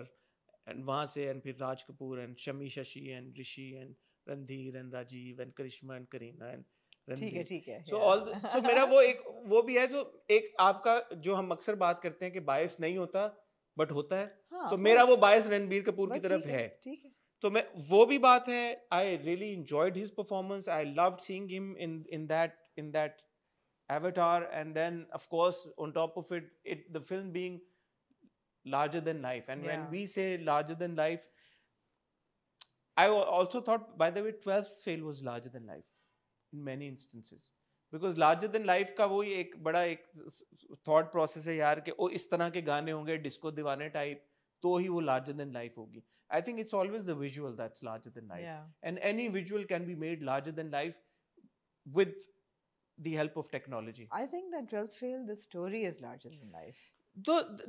and वहाँ से and फिर Raj Kapoor and Shami Shashi and Rishi and Randhir and Rajiv and Karishma and Kareena and Randhir. ठीक है. So मेरा वो भी है जो एक आपका जो हम अक्सर बात करते हैं कि बायस नहीं होता बट होता है. तो मेरा वो बायस रणबीर कपूर की तरफ है. तो मैं वो भी बात है. I really enjoyed his performance. I loved seeing him in that Avatar, and then of course on top of it the film being larger than life. And when we say larger than life, I also thought, by the way, 12th Fail was larger than life in many instances, because larger than life का वो एक बड़ा एक thought process है यार कि ओ इस तरह के गाने होंगे डिस्को दीवाने टाइप, तो ही वो larger than life होगी. I think it's always the visual that's larger than life. Yeah. And any visual can be made larger than life with the help of technology. I think that 12th Fail, the story is larger than life.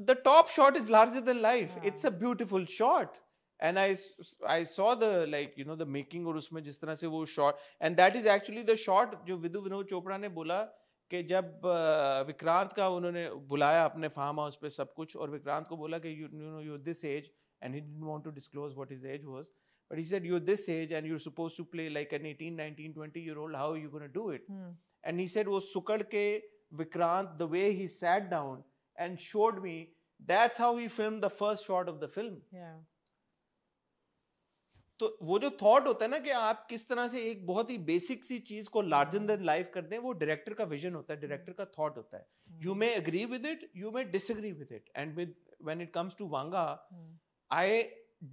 The top shot is larger than life. Yeah. It's a beautiful shot. And I saw the, like, you know, the making और उसमें जिस तरह से वो shot, and that is actually the shot जो विदु विनोद चोपड़ा ने बोला कि जब विक्रांत का उन्होंने बुलाया अपने फार्म हाउस पे सब कुछ, और विक्रांत को बोला कि you know you're this age, and he didn't want to disclose what his age was, but he said you're this age and you're supposed to play like an 18, 19, 20-year-old, how are you going to do it? And he said वो सुकड़ के Vikrant, the way he sat down and showed me, that's how he filmed the first shot of the film. Yeah. तो वो जो thought होता है ना कि आप किस तरह से एक बहुत ही बेसिक सी चीज को लार्जर देन लाइफ कर दें, वो डायरेक्टर का विजन होता है, डायरेक्टर का थॉट होता है. You may agree with it, you may disagree with it, and with when it comes to Vanga, I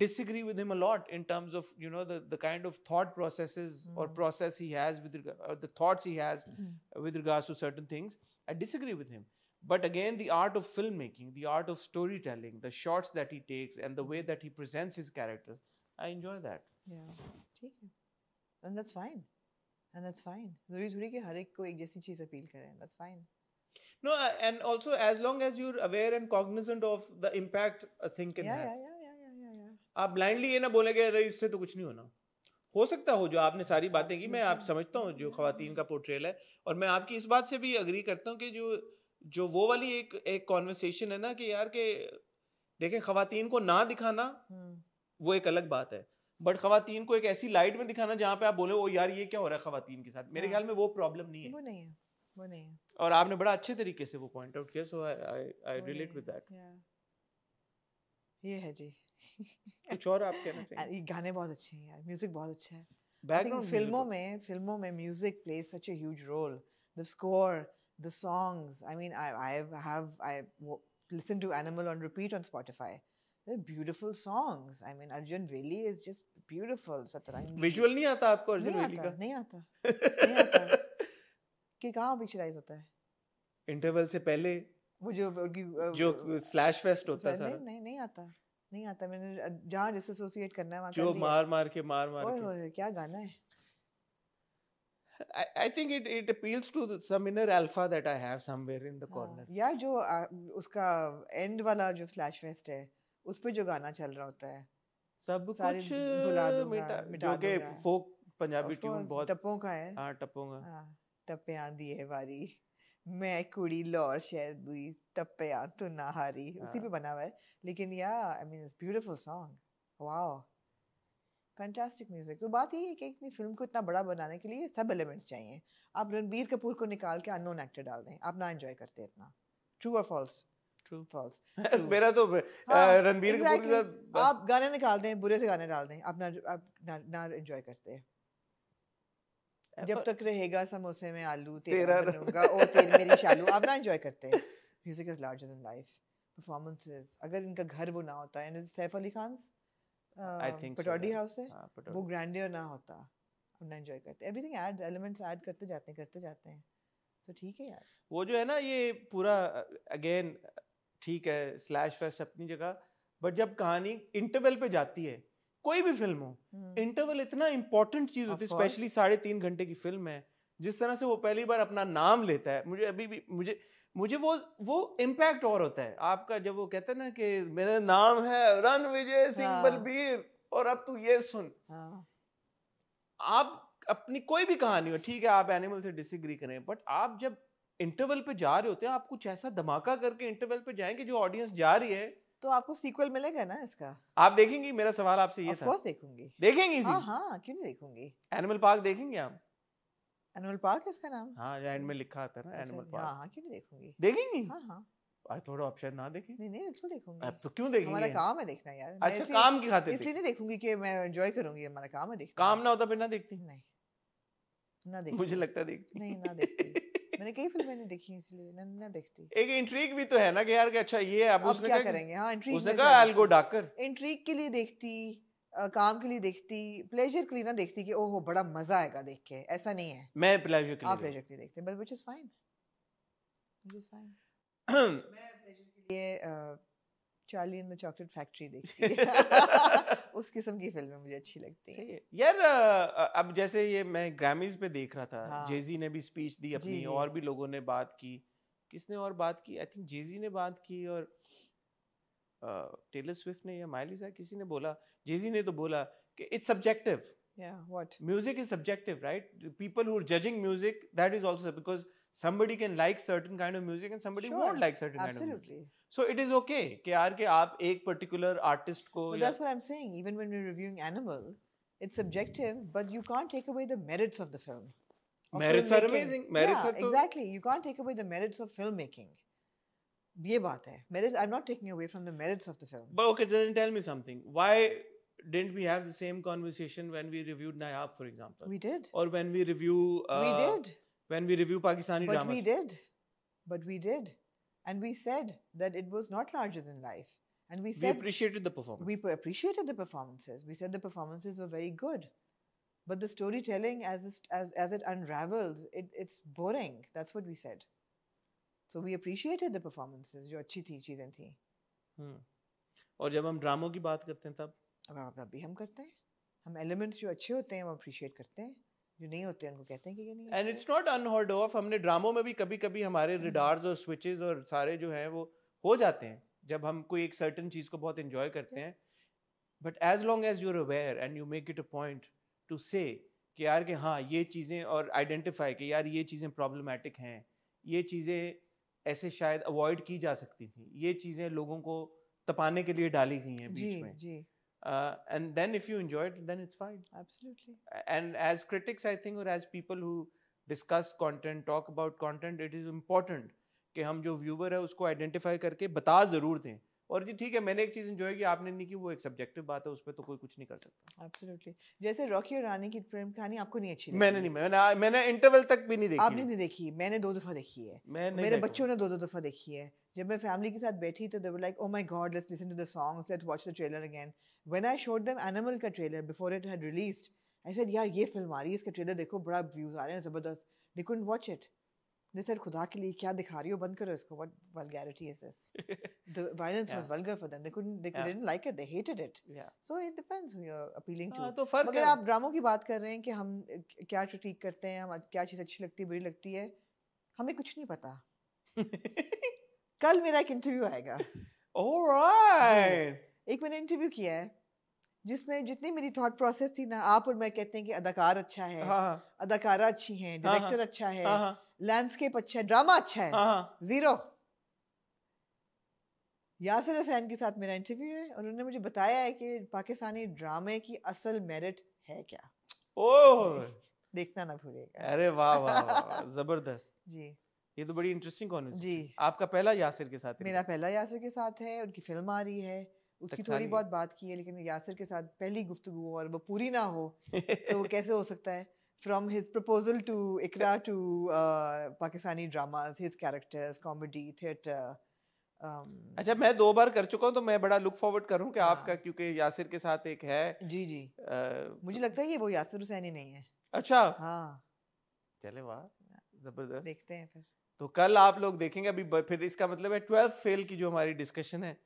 disagree with him a lot in terms of, you know, the kind of thought processes or process he has with or the thoughts he has with regards to certain things. I disagree with him. But again, the art of filmmaking, the art of storytelling, the shots that he takes and the way that he presents his characters, I enjoy that. Yeah, ठीक है. And that's fine. And that's fine. ज़रूरी थोड़ी कि हर एक को एक जैसी चीज़ appeal करें. That's fine. No, and also as long as you're aware and cognizant of the impact a thing can have. Yeah. आप ब्लाइंडली ये ना बोलेंगे अरे इससे तो कुछ नहीं होना. हो सकता हो, जो आपने सारी बातें की, मैं आप समझता हूँ जो खवातीन का पोर्ट्रेल है, और मैं आपकी इस बात से भी अग्री करता हूँ कि जो वो वाली एक कॉन्वर्सेशन है ना कि यार के देखें, खवातीन को ना दिखाना वो एक अलग बात है, बट खवातीन को एक ऐसी लाइट में दिखाना जहाँ पे आप बोले ओ यार ये क्या हो रहा है खवातीन के साथ, मेरे ख्याल में वो प्रॉब्लम नहीं है. वो नहीं है. और आपने बड़ा अच्छे तरीके से वो पॉइंट आउट किया, सो आई रिलेट विद दैट. ये है जी. कुछ और आप कहना चाहिए? गाने बहुत अच्छे हैं यार, म्यूजिक बहुत अच्छा है. बैकग्राउंड फिल्मों में music plays such a huge role. The score, the songs, I mean I listen to Animal on repeat on Spotify. They're beautiful songs. I mean, Arjun Veli is just beautiful. Satrangi. Visual नहीं आता आपको अर्जुन वेली का? नहीं आता. कि कहाँ picturise होता है? इंटरवल से पहले वो जो स्लैश फेस्ट होता है सारा. नहीं आता. मैंने जहाँ डिसएसोसिएट करना है वहाँ जो मार के ओए क्या गाना है. I think it appeals to some inner alpha that I have somewhere in the corner. यार जो उसका एंड वाला जो स्लैश फेस्ट है, उस पे जो गाना चल रहा होता है, सब कुछ भुला दूंगा, मिटा जो के फोक पंजाबी ट्यून बहुत टप्पों का है. हाँ टप्पों का. टप्पियां दिए वारी, मैं कुड़ी लौर शहर दी, टप्पियां तू ना हारी, उसी पे बना हुआ है. लेकिन I mean it's beautiful song. Wow, fantastic music. तो बात ये है कि एक फिल्म को इतना बड़ा बनाने के लिए सब एलिमेंट्स चाहिए. आप रणबीर कपूर को निकाल के अननोन एक्टर डाल दें, आप ना एंजॉय करते इतना. ट्रू और फॉल्स? True false. मेरा तो रणबीर कपूर के साथ आप गाने निकाल दें, बुरे से गाने डाल दें, आप ना एंजॉय करते. जब तक रहेगा समोसे में आलू तेरा बनूंगा ओ तेरी मेरी शालू, आप ना एंजॉय करते. Music is larger than life. Performances, अगर इनका घर वो ना होता है, सैफ अली खान पटौडी हाउस है, वो ग्रैंडियर ना होता, हम ना एंजॉय करते. एवरीथिंग एड्स, एलिमेंट्स ऐड करते जाते हैं. तो ठीक है यार. वो जो है ना ये पूरा अगेन ठीक है, स्लैश फेस्ट अपनी जगह, बट जब कहानी इंटरवल पे जाती है, कोई भी फिल्म हो, इंटरवल इतना इंपॉर्टेंट चीज होती है, स्पेशली 3.5 घंटे की फिल्म है. जिस तरह से वो पहली बार अपना नाम लेता है, मुझे अभी भी मुझे वो इम्पैक्ट और होता है आपका, जब वो कहते हैं ना कि मेरा नाम है रणविजय सिंह बलबीर और अब तू ये सुन. आप अपनी कोई भी कहानी हो, ठीक है आप एनिमल से डिसएग्री करें, बट आप जब इंटरवल पे जा रहे होते हैं, आप कुछ ऐसा धमाका करके इंटरवल पे जाएंगे जो ऑडियंस जा रही है, तो आपको सीक्वल मिलेगा ना इसका. आप देखेंगी? मेरा सवाल आपसे ये था. देखूंगी. देखेंगी? हाँ, क्यों नहीं देखूंगी. एनिमल पार्क देखेंगे आप? एनिमल पार्क है इसका नाम? हाँ, एंड में लिखा आता है ना एनिमल पार्क. हाँ, क्यों नहीं देखूंगी. देखेंगी? हाँ. थोड़ा आप शायद ना देखें. नहीं बिल्कुल देखूंगी. अब तो क्यों देखेंगी? हमारा काम है देखना यार. अच्छा, काम की खातिर इसलिए नहीं देखूंगी कि मैं एंजॉय करूंगी, हमारा काम है देखना. काम ना होता फिर ना देखती? नहीं, ना देखती. मुझे लगता है देखती. नहीं, ना देखती. मैंने कई फिल्में नहीं देखी, इसलिए ना देखती. एक इंट्रिग भी तो है ना कि यार कि अच्छा ये अब उसने क्या करेंगे. हाँ, इंट्रिग. उसने कहा I'll go darker. इंट्रिग के लिए देखती, काम के लिए देखती, प्लेजर के लिए ना देखती कि ओहो बड़ा मजा आएगा देख के. ऐसा नहीं है. मैं प्लेजर के लिए. आप प्लेजर के लिए देखते हैं, बट व्हिच इज फाइन. मैं प्लेजर के लिए Charlie and the chocolate factory देखती है। उस किस्म की फिल्में मुझे अच्छी लगती हैं। सही है यार। अब जैसे ये मैं ग्रैमीज पे देख रहा था, हाँ। जेजी ने भी स्पीच दी अपनी, जी। और भी लोगों ने बात की। किसने और बात की? आई थिंक जेजी ने बात की, और टेलर स्विफ्ट ने या माइली साइरस, किसी ने बोला। जेजी ने तो बोला कि it's subjective, Yeah, what? music is subjective, right? The people who are judging music, that is also because somebody can like certain kind of music and somebody Sure, won't like certain kind of music. absolutely. So it is okay कि यार कि आप एक particular artist को But that's what I'm saying. Even when we're reviewing Animal, it's subjective, but you can't take away the merits of the film. Of merits are filmmaking. amazing. Merits Yeah, are तो exactly. You can't take away the merits of filmmaking. ये बात है. Merits. I'm not taking away from the merits of the film. But okay, then tell me something. Why didn't we have the same conversation when we reviewed Nayab, for example? We did. Or when we review We did. when we review Pakistani But dramas. we did. But we did. And we said that it was not larger than life. And we We said appreciated the performance. we appreciated the performances. We said the performances were very good. But the storytelling as it unravels, it's boring. That's what we said. So we appreciated the performances. जो अच्छी थी चीजें थी. और जब हम ड्रामों की बात करते हैं तब अब भी हम करते हैं. हम elements जो अच्छे होते हैं हम appreciate करते हैं. जो नहीं होते हैं उनको कहते हैं कि ये नहीं and it's not unheard of. हमने ड्रामों में भी कभी कभी हमारे रिडार्स और स्विचेस और सारे जो हैं वो हो जाते हैं जब हम कोई एक सर्टेन चीज को बहुत एंजॉय करते हैं. But as long as you are aware and you make it a point to say कि यार कि हाँ ये चीज़ें, और आइडेंटिफाई कि यार ये चीज़ें प्रॉब्लमेटिक हैं, ये चीज़ें ऐसे शायद अवॉइड की जा सकती थी, ये चीज़ें लोगों को तपाने के लिए डाली गई हैं बीच में. जी. And then if you enjoy it, then it's fine. Absolutely. And as critics, I think, or as people who discuss content, talk about content, it is important कि हम जो व्यूवर है उसको आइडेंटिफाई करके बता ज़रूर दें. और जी ठीक है, मैंने एक चीज़ एंजॉय की, आपने नहीं की, वो एक सब्जेक्टिव बात है, उस पर तो कोई कुछ नहीं कर सकता. Absolutely. जैसे रॉकी और रानी की प्रेम कहानी आपको नहीं अच्छी लगी? मैंने इंटरवल तक भी नहीं देखी. आपने नहीं देखी? मैंने 2 दफा देखी है. मेरे बच्चों ने 2 दफा देखी है. जब मैं फैमिली के साथ बैठी तो they were like, oh my god, let's listen to the songs, let's watch the trailer again. When I showed them Animal का trailer before it had released, I said, यार ये फिल्म आ रही है, इसका ट्रेलर देखो, बड़ा व्यूज आ रहे हैं, जबरदस्त. They couldn't watch it. They said, खुदा के लिए क्या दिखा रही हो, बंद करो इसको. What vulgarity is this? The violence was vulgar for them. They didn't like it. They hated it. Yeah. So it depends who you're appealing to. तो फर्क मगर आप ड्रामों की बात कर रहे हैं कि हम क्या क्रिटिक करते हैं, हम क्या चीज़ अच्छी लगती है, बुरी लगती है, हमें कुछ नहीं पता. कल मेरा एक इंटरव्यू आएगा. Alright. एक मैंने इंटरव्यू किया है जिसमें जितनी मेरी थॉट प्रोसेस थी ना, आप और मैं कहते हैं कि अदाकार अच्छा है, अदाकारा अच्छी हैं, डायरेक्टर अच्छा है, लैंडस्केप अच्छा है, ड्रामा अच्छा है, 0. यासिर हुसैन के साथ मेरा इंटरव्यू है और उन्होंने मुझे बताया है कि पाकिस्तानी ड्रामे की असल मेरिट है क्या. ओह, देखना ना भूलिएगा. अरे वाह वाह वाह, जबरदस्त जी. ये तो बड़ी इंटरेस्टिंग कॉन्वर्सेशन. जी. आपका पहला यासिर के साथ? मेरा पहला यासिर के साथ है. उनकी फिल्म आ रही है, उसकी थोड़ी बहुत बात की है, लेकिन यासिर के साथ पहली गुफ्तगू और वो पूरी ना हो तो कैसे हो सकता है. From his proposal to Ikra to Pakistani dramas, his characters, comedy, theatre. अच्छा, मैं 2 बार कर चुका हूँ तो मैं बड़ा लुक फॉरवर्ड करूँ कि आपका, क्योंकि यासिर के साथ एक है. जी. मुझे लगता है ये वो यासिर हुसैनी नहीं है. अच्छा. हाँ. चले वाह, जबरदस्त. देखते हैं फिर. तो कल आप लोग देखेंगे. अभी फिर इसका मतलब है 12th फेल की जो हमारी डिस्कशन है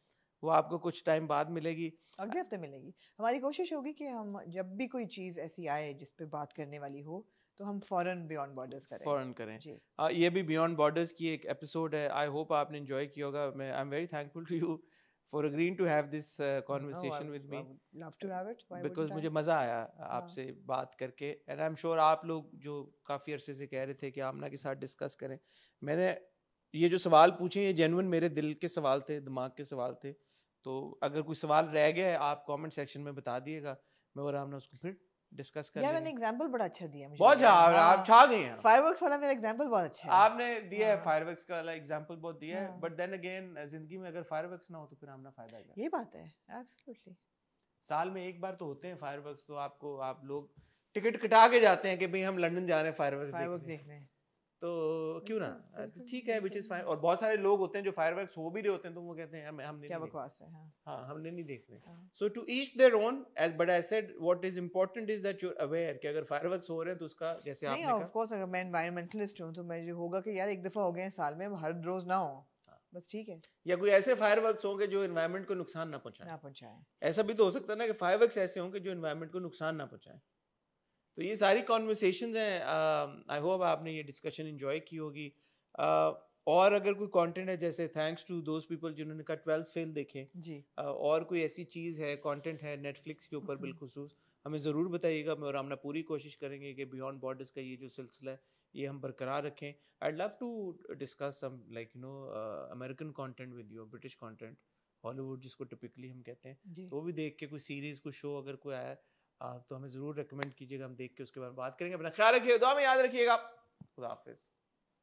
वो आपको कुछ टाइम बाद मिलेगी, अगले हफ्ते मिलेगी. हमारी कोशिश होगी कि हम जब भी कोई चीज़ ऐसी आए जिस पे बात करने वाली हो तो हम फॉरेन बियॉन्ड बॉर्डर्स करें. फॉरेन करें. ये भी बियॉन्ड बॉर्डर्स की एक एपिसोड है. आई होप आपने एंजॉय किया होगा. मैं I am very thankful to you for agreeing to have this conversation with me. Love to have it. Because मुझे मज़ा आया आपसे बात करके. एंड आई एम श्योर आप लोग जो काफ़ी अरसे से कह रहे थे कि आमना के साथ डिस्कस करें, मैंने ये जो सवाल पूछे ये जेन्युइन मेरे दिल के सवाल थे, दिमाग के सवाल थे. तो अगर कोई सवाल रह गया है आप कमेंट सेक्शन में बता दिएगा, मैं और आमना उसको फिर डिस्कस कर. यार मैंने एग्जांपल बड़ा अच्छा दिया मुझे. बहुत आप छा गए हैं. फायरवर्क्स वाला मेरा एग्जांपल बहुत अच्छा है. आपने दिया है फायरवर्क्स का वाला एग्जांपल, बहुत दिया है. बट देन अगेन जिंदगी में अगर फायरवर्क्स ना हो तो फिर आमना फायदा है. ये बात है. एब्सोल्युटली. साल में एक बार तो होते हैं फायरवर्क्स, तो आप लोग टिकट कटा के जाते हैं कि भाई हम लंदन जा रहे हैं फायरवर्क्स देखने. तो क्यों ना, ठीक है, विच इज फाइन. और बहुत सारे लोग होते हैं जो फायरवर्क्स हो भी रहे होते हैं तो वो कहते हैं हमने क्या बकवास है. हाँ, हमने नहीं देखने. So to each their own. As but I said what is important is that you are aware कि अगर फायरवर्क्स हो रहे हैं तो उसका, जैसे आपने कहा, ऑफ कोर्स अगर मैं एनवायरमेंटलिस्ट हूं तो मैं जो होगा कि यार एक दफा हो गए हैं साल में, हर रोज ना हो. बस ठीक है, या कोई ऐसे फायरवर्क्स होंगे जो एनवायरनमेंट को नुकसान ना पहुंचाएं। ना पहुंचाएं। ऐसा भी तो हो सकता है ना कि फायरवर्क्स ऐसे होंगे जो एनवायरनमेंट को नुकसान ना पहुंचाएं। तो ये सारी कॉन्वर्सेशंस हैं। आई होप आपने ये डिस्कशन एंजॉय की होगी। और अगर कोई कंटेंट है, जैसे थैंक्स टू दोज पीपल जिन्होंने का 12th फेल देखे, जी, और कोई ऐसी चीज़ है, कंटेंट है नेटफ्लिक्स के ऊपर बिलखुसूस, हमें ज़रूर बताइएगा। और हम पूरी कोशिश करेंगे कि बियॉन्ड बॉर्डर्स का ये जो सिलसिला है ये हम बरकरार रखें। I love to discuss some like American content with you, British content, Hollywood जिसको टिपिकली हम कहते हैं। जी। तो वो भी देख के कोई सीरीज़, कोई शो अगर कोई आया तो हमें ज़रूर रिकमेंड कीजिएगा, हम देख के उसके बारे में बात करेंगे। अपना ख्याल रखिएगा, दुआ में याद रखिएगा। खुदा हाफिज़।